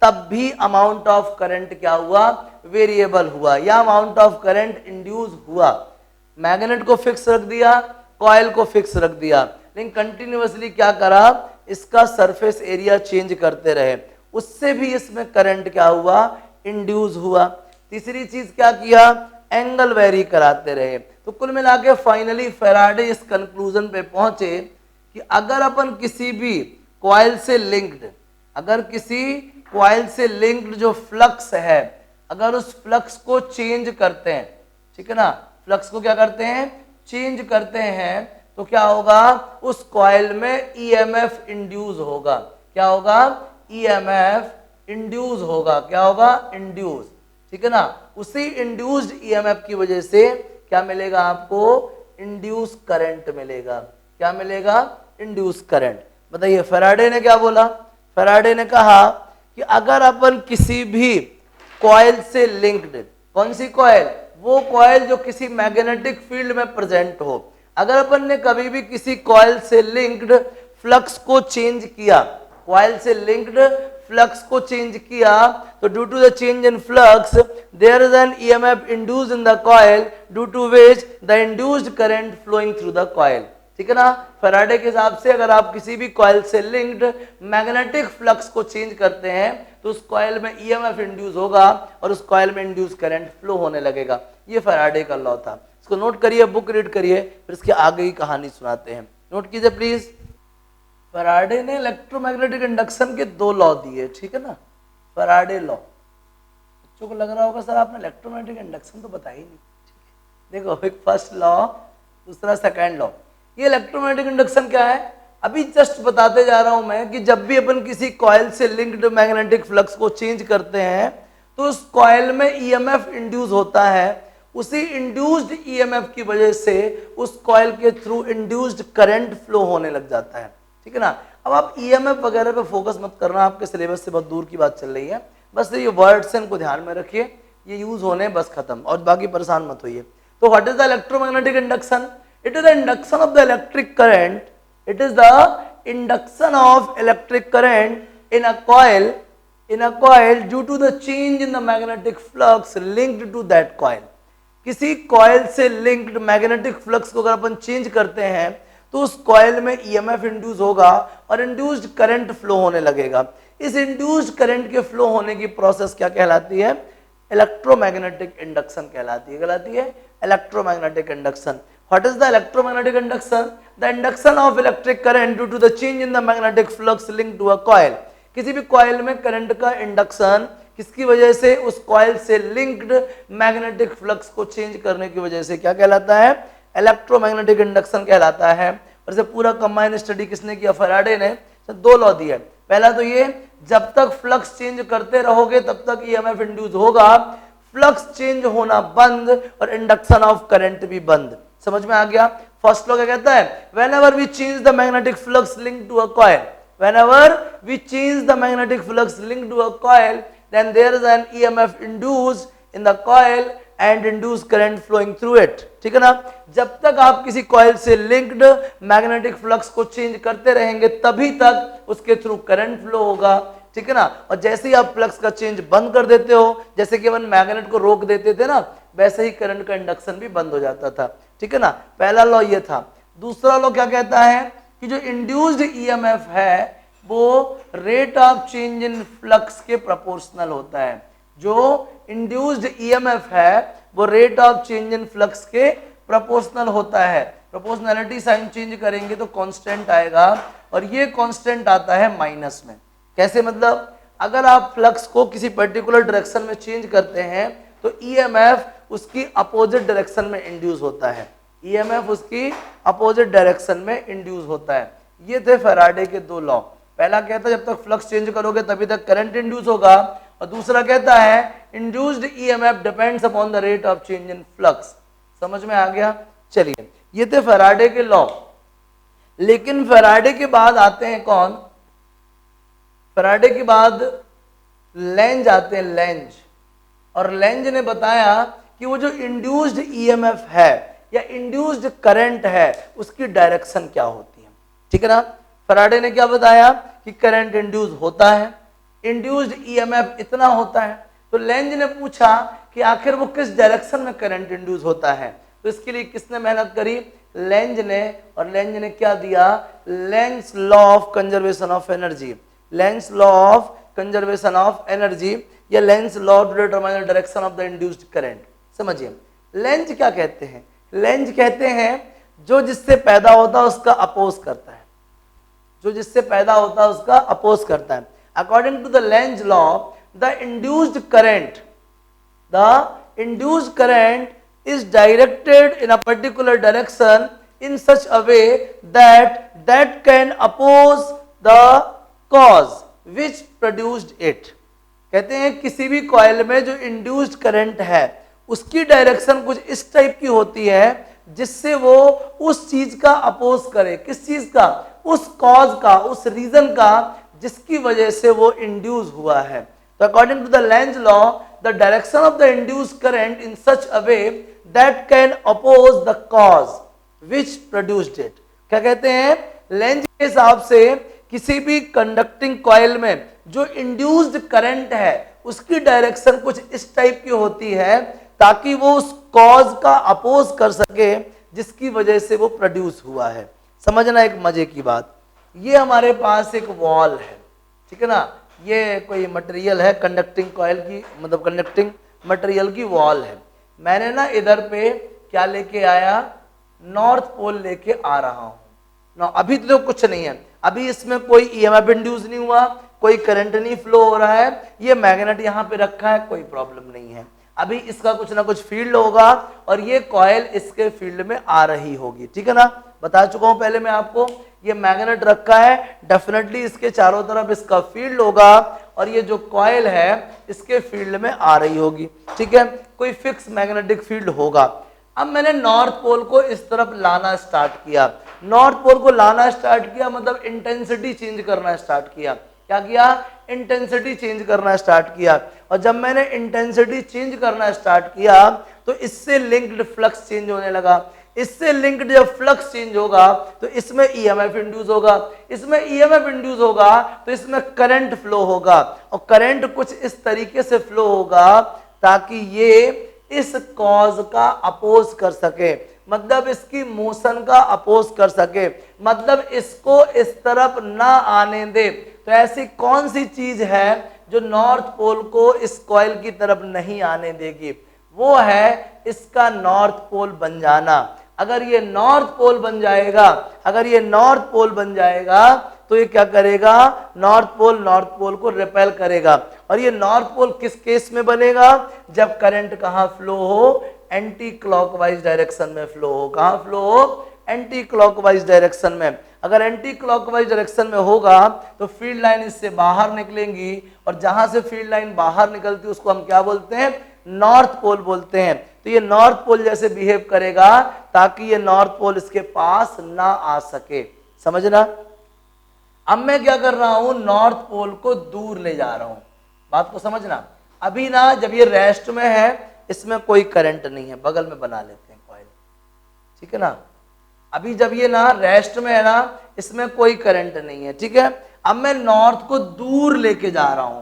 S1: तब भी अमाउंट ऑफ करंट क्या हुआ? वेरिएबल हुआ, या अमाउंट ऑफ करंट इंड्यूस हुआ। मैग्नेट को फिक्स रख दिया, कॉइल को फिक्स रख दिया, लेकिन कंटिन्यूअसली क्या करा? इसका सरफेस एरिया चेंज करते रहे, उससे भी इसमें करंट क्या हुआ? इंड्यूस हुआ। तीसरी चीज क्या किया? एंगल वेरी कराते रहे। तो कुल मिला के फाइनली फैराडे इस कंक्लूजन पे पहुंचे कि अगर अपन किसी भी कॉइल से लिंक्ड जो फ्लक्स है, अगर उस फ्लक्स को चेंज करते हैं, ठीक है ना, फ्लक्स को क्या करते हैं? चेंज करते हैं, तो क्या होगा? उस कॉइल में ईएमएफ इंड्यूस होगा। क्या होगा? ईएमएफ इंड्यूस होगा। क्या होगा? इंड्यूस, ठीक है ना। उसी इंड्यूस्ड ईएमएफ की वजह से क्या मिलेगा आपको? इंड्यूस करंट मिलेगा। क्या मिलेगा? Induce current. बताइए फैराडे ने क्या बोला? फैराडे ने कहा कि अगर अपन किसी भी कॉइल से लिंक्ड, कौन सी कॉइल? वो कॉइल जो किसी मैग्नेटिक फील्ड में प्रेजेंट हो, अगर अपन ने कभी भी किसी कॉइल से लिंक्ड फ्लक्स को चेंज किया, कॉइल से लिंक्ड फ्लक्स को चेंज किया, तो due to the change in flux there is an EMF induced in the coil due to which the induced current flowing through the coil. ठीक है ना। Faraday के हिसाब से अगर आप किसी भी कॉइल से लिंक्ड मैग्नेटिक फ्लक्स को चेंज करते हैं तो उस कॉइल में ईएमएफ इंड्यूस होगा और उस कॉइल में इंड्यूस करंट फ्लो होने लगेगा। ये फैराडे का लॉ था। इसको नोट करिए, बुक रीड करिए, फिर इसके आगे की कहानी सुनाते हैं। नोट कीजिए प्लीज। फैराडे ने इलेक्ट्रोमैग्नेटिक इंडक्शन के दो लॉ दिए, ठीक है ना। फैराडे लॉ, बच्चों को लग रहा होगा सर आपने इलेक्ट्रोमैग्नेटिक इंडक्शन तो बताया ही नहीं। देखो, एक फर्स्ट लॉ, दूसरा सेकंड लॉ। ये इलेक्ट्रोमैग्नेटिक इंडक्शन क्या है अभी जस्ट बताते जा रहा हूं मैं कि जब भी अपन किसी कॉइल से लिंक्ड मैग्नेटिक फ्लक्स को चेंज करते हैं तो उस कॉइल में ईएमएफ इंड्यूस होता है। उसी इंड्यूस्ड ईएमएफ की वजह से उस कॉइल के थ्रू इंड्यूस्ड करंट फ्लो होने लग जाता है। ठीक है ना। अब आप ईएमएफ वगैरह पे फोकस मत करना, आपके सिलेबस से बहुत दूर की बात चल रही है। बस ये वर्ड्स हैं, इनको ध्यान में रखिए, ये यूज होने बस खत्म, और बाकी परेशान मत होइए। तो what is the electromagnetic induction? It is the induction of the electric current. It is the induction of electric current in a coil due to the change in the magnetic flux linked to that coil. किसी coil से linked magnetic flux को अगर अपन change करते हैं तो उस coil में EMF induce होगा और इंड्यूस्ड करंट फ्लो होने लगेगा। इस इंड्यूस्ड करंट के फ्लो होने की प्रोसेस क्या कहलाती है? इलेक्ट्रोमैग्नेटिक इंडक्शन कहलाती है। कहलाती है electromagnetic induction. What is the electromagnetic induction? The induction of electric current due to the change in the magnetic flux linked to a coil. किसी भी कॉइल में करंट का इंडक्शन किसकी वजह से? उस कॉइल से लिंक्ड मैग्नेटिक फ्लक्स को चेंज करने की वजह से क्या कहलाता है? इलेक्ट्रोमैग्नेटिक इंडक्शन कहलाता है। और इसे पूरा कंबाइन स्टडी किसने किया? फैराडे ने। दो लॉ दिए। पहला तो ये, जब तक फ्लक्स चेंज करते रहोगे तब तक ईएमएफ इंड्यूस होगा, फ्लक्स चेंज होना बंद और इंडक्शन ऑफ करंट भी बंद। समझ में आ गया? फर्स्ट लॉ क्या कहता है? whenever we change the magnetic flux linked to a coil, whenever we change the magnetic flux linked to a coil, then there is an EMF induced in the coil and induced current flowing through it. ठीक है ना। जब तक आप किसी coil से linked magnetic flux को change करते रहेंगे तभी तक उसके थ्रू करंट फ्लो होगा, ठीक है ना। और जैसे ही आप फ्लक्स का चेंज बंद कर देते हो, जैसे कि अपन मैग्नेट को रोक देते थे ना, वैसे ही करंट का इंडक्शन भी बंद हो जाता था, ठीक है ना। पहला लॉ ये था। दूसरा लॉ क्या कहता है कि जो इंड्यूस्ड ईएमएफ है वो rate of change in flux के प्रोपोर्शनल होता है। जो इंड्यूस्ड ईएमएफ है वो rate of change in flux के प्रोपोर्शनल होता है। प्रोपोर्शनैलिटी साइन चेंज करेंगे तो कांस्टेंट आएगा, और ये कांस्टेंट आता है माइनस में। कैसे? मतलब अगर आप फ्लक्स को किसी पर्टिकुलर डायरेक्शन में चेंज करते हैं तो ईएमएफ उसकी अपोजिट डायरेक्शन में इंड्यूस होता है, ईएमएफ उसकी अपोजिट डायरेक्शन में इंड्यूस होता है। ये थे फैराडे के दो लॉ। पहला कहता है जब तक फ्लक्स चेंज करोगे तभी तक करंट इंड्यूस होगा, और दूसरा कहता है induced EMF depends upon the rate of change in flux. समझ में आ गया? चलिए, ये थे फैराडे के लॉ। लेकिन फैराडे के बाद आते हैं कौन? फैराडे के बाद लेंज आते हैं, लेंज। और लेंज ने बताया कि वो जो इंड्यूस्ड ईएमएफ है या इंड्यूस्ड करंट है उसकी डायरेक्शन क्या होती है, ठीक है ना। फैराडे ने क्या बताया कि करंट इंड्यूस होता है, इंड्यूस्ड ईएमएफ इतना होता है। तो लेंज ने पूछा कि आखिर वो किस डायरेक्शन में करंट इंड्यूस होता है। तो इसके लिए किसने मेहनत करी? लेंज ने। और लेंज ने क्या दिया? Lenz law of conservation of energy, Lenz law of conservation of energy या Lenz law to determine the direction of the induced current. समझिए, लेंज क्या कहते हैं? लेंज कहते हैं जो जिससे पैदा होता है उसका अपोज करता है, जो जिससे पैदा होता है उसका अपोज करता है। According to the Lenz law, the induced current is directed in a particular direction in such a way that can oppose the cause which produced it। कहते हैं किसी भी कॉइल में जो इंड्यूस्ड करंट है उसकी डायरेक्शन कुछ इस टाइप की होती है जिससे वो उस चीज का अपोज करे। किस चीज का? उस कॉज का, उस रीजन का जिसकी वजह से वो इंड्यूस हुआ है। तो according to the Lenz law, the direction of the induced current in such a way that can oppose the cause which produced it। क्या कहते हैं? लेंज के हिसाब से किसी भी कंडक्टिंग कॉइल में जो इंड्यूस्ड करंट है उसकी डायरेक्शन कुछ इस टाइप की होती है ताकि वो उस कॉज का अपोज कर सके जिसकी वजह से वो प्रोड्यूस हुआ है। समझना एक मजे की बात, ये हमारे पास एक वॉल है, ठीक है ना। ये कोई मटेरियल है कंडक्टिंग कॉइल की, मतलब कंडक्टिंग मटेरियल की वॉल है। मैंने ना इधर पे क्या लेके आया? नॉर्थ पोल लेके आ रहा हूं ना। अभी तो कुछ नहीं है, अभी इसमें कोई ईएमएफ इंड्यूस नहीं हुआ, कोई करंट नहीं फ्लो हो रहा है, ये मैग्नेट यहाँ पे रखा है, कोई प्रॉब्लम नहीं है। अभी इसका कुछ ना कुछ फील्ड होगा और ये कॉइल इसके फील्ड में आ रही होगी, ठीक है ना। बता चुका हूं पहले मैं आपको, ये मैग्नेट रखा है, डेफिनेटली इसके चारों तरफ इसका फील्ड होगा और ये जो कॉइल है इसके फील्ड में आ रही होगी, ठीक है। कोई फिक्स मैग्नेटिक फील्ड होगा। अब मैंने नॉर्थ पोल को इस तरफ लाना स्टार्ट किया। नॉर्थ पोल को लाना स्टार्ट किया मतलब इंटेंसिटी चेंज करना स्टार्ट किया। क्या किया? इंटेंसिटी चेंज करना स्टार्ट किया। और जब मैंने इंटेंसिटी चेंज करना स्टार्ट किया तो इससे लिंक्ड फ्लक्स चेंज होने लगा। इससे लिंक्ड जब फ्लक्स चेंज होगा तो इसमें ईएमएफ इंड्यूस होगा, इसमें ईएमएफ इंड्यूस होगा तो इसमें करंट फ्लो होगा, और करंट कुछ इस तरीके से फ्लो होगा ताकि ये इस कॉज का अपोज कर सके, मतलब इसकी मोशन का अपोज कर सके, मतलब इसको इस तरफ ना आने दे। तो ऐसी कौन सी चीज है जो नॉर्थ पोल को इस कॉइल की तरफ नहीं आने देगी? वो है इसका नॉर्थ पोल बन जाना। अगर ये नॉर्थ पोल बन जाएगा, अगर ये नॉर्थ पोल बन जाएगा तो ये क्या करेगा? नॉर्थ पोल को रिपेल करेगा। और ये नॉर्थ पोल किस केस में बनेगा? जब करंट कहाँ फ्लो हो? एंटी क्लॉकवाइज डायरेक्शन में फ्लो हो। कहाँ फ्लो हो? एंटी क्लॉकवाइज डायरेक्शन में। अगर एंटी क्लॉकवाइज डायरेक्शन में होगा तो फील्ड लाइन इससे बाहर निकलेंगी, और जहां से फील्ड लाइन बाहर निकलती है उसको हम क्या बोलते हैं? नॉर्थ पोल बोलते हैं। तो ये नॉर्थ पोल जैसे बिहेव करेगा ताकि ये नॉर्थ पोल इसके पास ना आ सके। समझना? अब मैं क्या कर रहा हूं? नॉर्थ पोल को दूर ले जा रहा हूं। बात को समझना। अभी ना जब ये रेस्ट में है इसमें कोई करंट नहीं है, बगल में बना लेते हैं कॉइल, ठीक है ना। अभी जब ये ना रेस्ट में है ना इसमें कोई करंट नहीं है, ठीक है। अब मैं नॉर्थ को दूर लेके जा रहा हूं,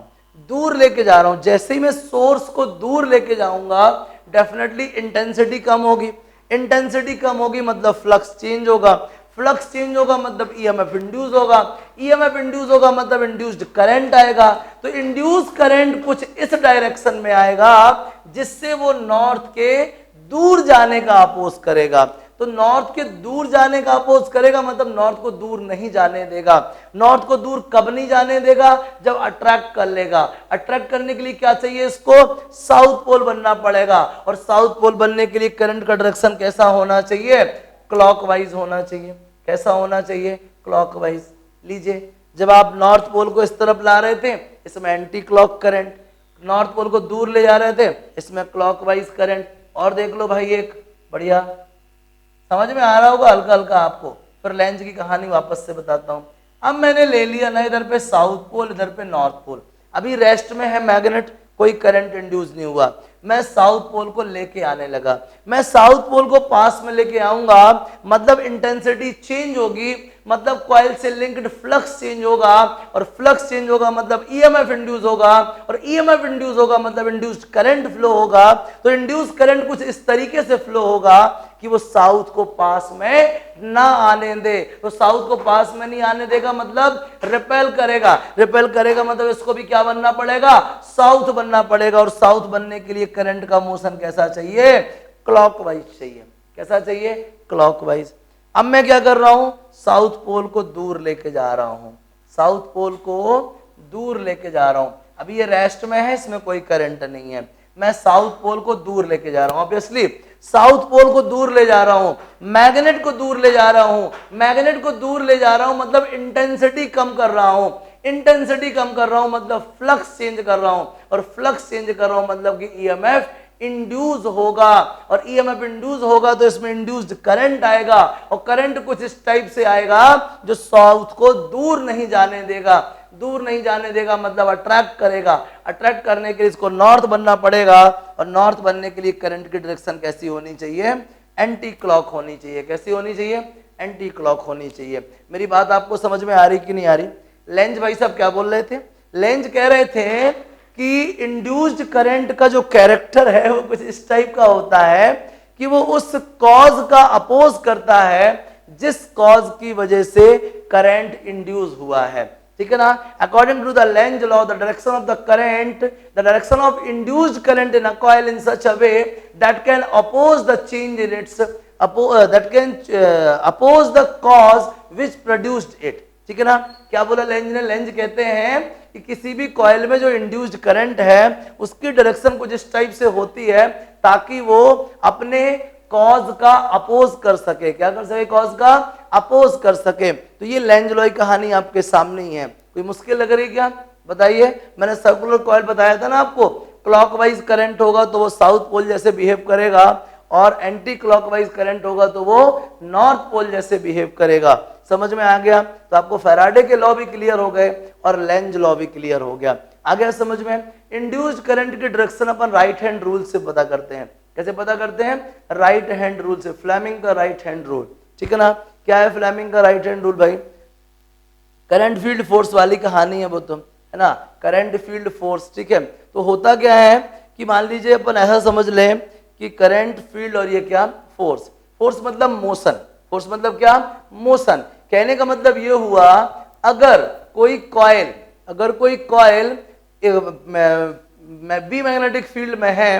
S1: दूर लेके जा रहा हूं। जैसे ही मैं सोर्स को दूर लेके जाऊंगा डेफिनेटली इंटेंसिटी कम होगी, इंटेंसिटी कम होगी मतलब फ्लक्स चेंज होगा, फ्लक्स चेंज होगा मतलब ईएमएफ इंड्यूस होगा, ईएमएफ इंड्यूस होगा मतलब इंड्यूस्ड करंट आएगा। तो इंड्यूस करंट कुछ इस डायरेक्शन में आएगा जिससे वो नॉर्थ के दूर जाने का अपोज करेगा। तो नॉर्थ के दूर जाने का अपोज करेगा मतलब नॉर्थ को दूर नहीं जाने देगा। नॉर्थ को दूर कब नहीं जाने देगा? जब अट्रैक्ट कर लेगा। अट्रैक्ट करने के लिए क्या चाहिए? इसको साउथ पोल बनना पड़ेगा, और साउथ पोल बनने के लिए करंट का डायरेक्शन कैसा होना चाहिए? क्लॉकवाइज होना चाहिए। कैसा होना चाहिए? क्लॉकवाइज। लीजिए, जब आप नॉर्थ पोल को इस तरफ ला रहे थे इसमें anti clock current, north pole को दूर ले जा रहे थे इसमें क्लॉकवाइज करंट। और देख लो भाई, एक बढ़िया समझ में आ रहा होगा हल्का हल्का आपको। फिर लेंज की कहानी वापस से बताता हूं। अब मैंने ले लिया ना इधर पे साउथ पोल, इधर पे नॉर्थ पोल, अभी रेस्ट में है मैग्नेट, कोई करंट इंड्यूस नहीं हुआ। मैं साउथ पोल को लेके आने लगा, मैं साउथ पोल को पास में लेके आऊंगा मतलब इंटेंसिटी चेंज होगी, मतलब कॉइल से लिंक्ड फ्लक्स चेंज होगा, और फ्लक्स चेंज होगा मतलब ईएमएफ इंड्यूस होगा, और ईएमएफ इंड्यूस होगा मतलब इंड्यूस्ड करंट फ्लो होगा। तो इंड्यूस्ड करंट कुछ इस तरीके से फ्लो होगा कि वो साउथ को पास में ना आने दे। तो साउथ को पास में नहीं आने देगा मतलब रिपेल करेगा, रिपेल करेगा मतलब इसको भी क्या बनना पड़ेगा? साउथ बनना पड़ेगा। और साउथ बनने के लिए करंट का मोशन कैसा चाहिए? क्लॉकवाइज चाहिए। कैसा चाहिए? क्लॉकवाइज। अब मैं क्या कर रहा हूं? साउथ पोल को दूर लेके जा रहा हूं, साउथ पोल को दूर लेके जा रहा हूं। अभी ये रेस्ट में है, इसमें कोई करंट नहीं है, मैं साउथ पोल को दूर लेके जा रहा हूं। ऑब्वियसली साउथ पोल को दूर ले जा रहा हूं, मैग्नेट को दूर ले जा रहा हूं, मैग्नेट को दूर ले जा रहा हूं मतलब इंटेंसिटी कम कर रहा हूं, इंटेंसिटी कम कर रहा हूं मतलब फ्लक्स चेंज कर रहा हूं, और फ्लक्स चेंज कर रहा हूं मतलब कि ईएमएफ इंड्यूस होगा, और ईएमएफ इंड्यूस होगा तो इसमें इंड्यूस्ड करंट आएगा, और करंट कुछ इस टाइप से आएगा जो साउथ को दूर नहीं जाने देगा। दूर नहीं जाने देगा मतलब अट्रैक्ट करेगा। अट्रैक्ट करने के लिए इसको नॉर्थ बनना पड़ेगा, और नॉर्थ बनने के लिए करंट की डायरेक्शन कैसी होनी चाहिए? एंटी क्लॉक होनी चाहिए। कैसी होनी चाहिए? एंटी क्लॉक होनी चाहिए। मेरी बात आपको समझ में आ रही कि नहीं आ रही? लेंज भाई साहब क्या बोल रहे थे? लेंज कह रहे थे कि इंड्यूस्ड करंट का जो कैरेक्टर है वो कुछ इस टाइप का होता है कि वो उस कॉज का अपोज करता है जिस कॉज की वजह से करंट इंड्यूस हुआ है। ठीक है ना? According to the Lenz law, the direction of the current, the direction of induced current in a coil in such a way that can oppose the change in its, that can oppose the cause which produced it। ठीक है ना? क्या बोला length ने? Length कहते हैं कि किसी भी कॉइल में जो इंड्यूस्ड करंट है उसकी डायरेक्शन कुछ इस टाइप से होती है ताकि वो अपने कॉज का अपोज कर सके। क्या कर सके? कॉज का अपोज कर सके। तो ये लेंज लॉ की कहानी आपके सामने ही है। कोई मुश्किल लग रही क्या? बताइए। मैंने सर्कुलर कॉइल बताया था ना आपको, क्लॉकवाइज करंट होगा तो वो साउथ पोल जैसे बिहेव करेगा, और एंटी क्लॉकवाइज करंट होगा तो वो नॉर्थ पोल जैसे बिहेव करेगा। समझ में आ गया? तो आपको फैराडे के लॉ भी क्लियर हो गए और लेंज लॉ भी क्लियर हो गया। आ गया समझ में? इंड्यूस्ड करंट की डायरेक्शन अपन राइट हैंड रूल से पता करते हैं। कैसे पता करते हैं? राइट हैंड रूल से, फ्लेमिंग का राइट हैंड रूल। ठीक है ना? क्या है फ्लेमिंग का राइट हैंड रूल भाई? करंट फील्ड फोर्स वाली कहानी है वो, तो है ना, करंट फील्ड फोर्स। ठीक है? तो होता क्या है कि मान लीजिए अपन ऐसा समझ लें कि करंट फील्ड और ये क्या? फोर्स। फोर्स मतलब मोशन, फोर्स मतलब क्या? मोशन। कहने का मतलब ये हुआ अगर कोई कॉइल बी मैग्नेटिक फील्ड में है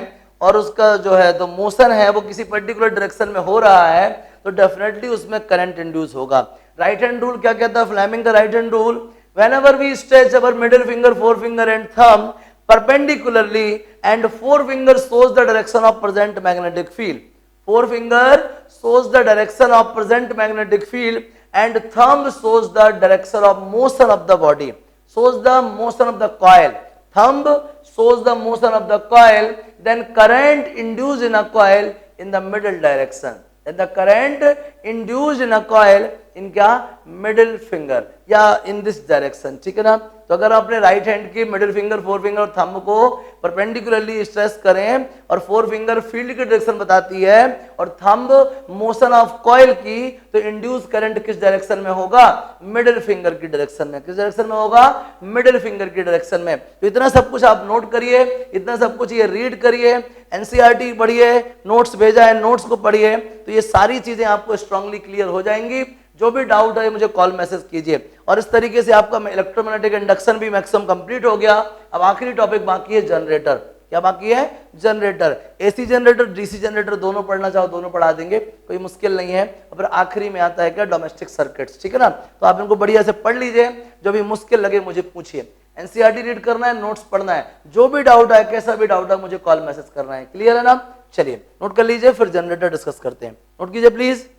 S1: और उसका जो है तो मोशन है वो किसी पर्टिकुलर डायरेक्शन में हो रहा है तो डेफिनेटली उसमें करंट इंड्यूस होगा। राइट हैंड रूल क्या कहता है? फ्लेमिंग का right hand rule, whenever we stretch our middle finger, forefinger and thumb perpendicularly and forefinger shows the direction of present magnetic field, forefinger shows the direction of present magnetic field and thumb shows the direction of motion of the body, shows the motion of the coil, thumb shows the motion of the coil, then current induced in a coil in the middle direction, then the current induced in a coil इन क्या, middle finger या in this direction, ठीक है ना। तो अगर आप अपने right hand की मिडिल फिंगर, फोर फिंगर और थंब को परपेंडिकुलरली स्ट्रेस करें और फोर फिंगर फील्ड की डायरेक्शन बताती है और थंब मोशन ऑफ कॉइल की, तो इंड्यूस करंट किस डायरेक्शन में होगा, मिडिल फिंगर की डायरेक्शन में। किस डायरेक्शन में होगा, मिडिल फिंगर की डायरेक्शन में। तो इतना सब कुछ आप नोट करिए, इतना सब कुछ ये रीड करिए, एनसीईआरटी पढ़िए, नोट्स भेजा है नोट्स को पढ़िए, तो ये सारी चीजें आपको स्ट्रांगली क्लियर हो जाएंगी। जो भी डाउट है मुझे कॉल मैसेज कीजिए। और इस तरीके से आपका इलेक्ट्रोमैग्नेटिक इंडक्शन भी मैक्सिमम कंप्लीट हो गया। अब आखिरी टॉपिक बाकी है जनरेटर। क्या बाकी है, generator. AC generator, DC generator दोनों पढ़ना चाहो दोनों पढ़ा देंगे, कोई मुश्किल नहीं है। और फिर आखिरी में आता है क्या, डोमेस्टिक सर्किट्स, ठीक है ना। तो आप इनको बढ़िया से पढ़ लीजिए, जो भी मुश्किल लगे मुझे पूछिए। एनसीईआरटी रीड करना है, नोट्स पढ़ना है, जो भी डाउट है कैसा भी डाउट है मुझे कॉल मैसेज करना है। क्लियर है ना। चलिए नोट कर लीजिए, फिर जनरेटर डिस्कस करते हैं। नोट कीजिए प्लीज।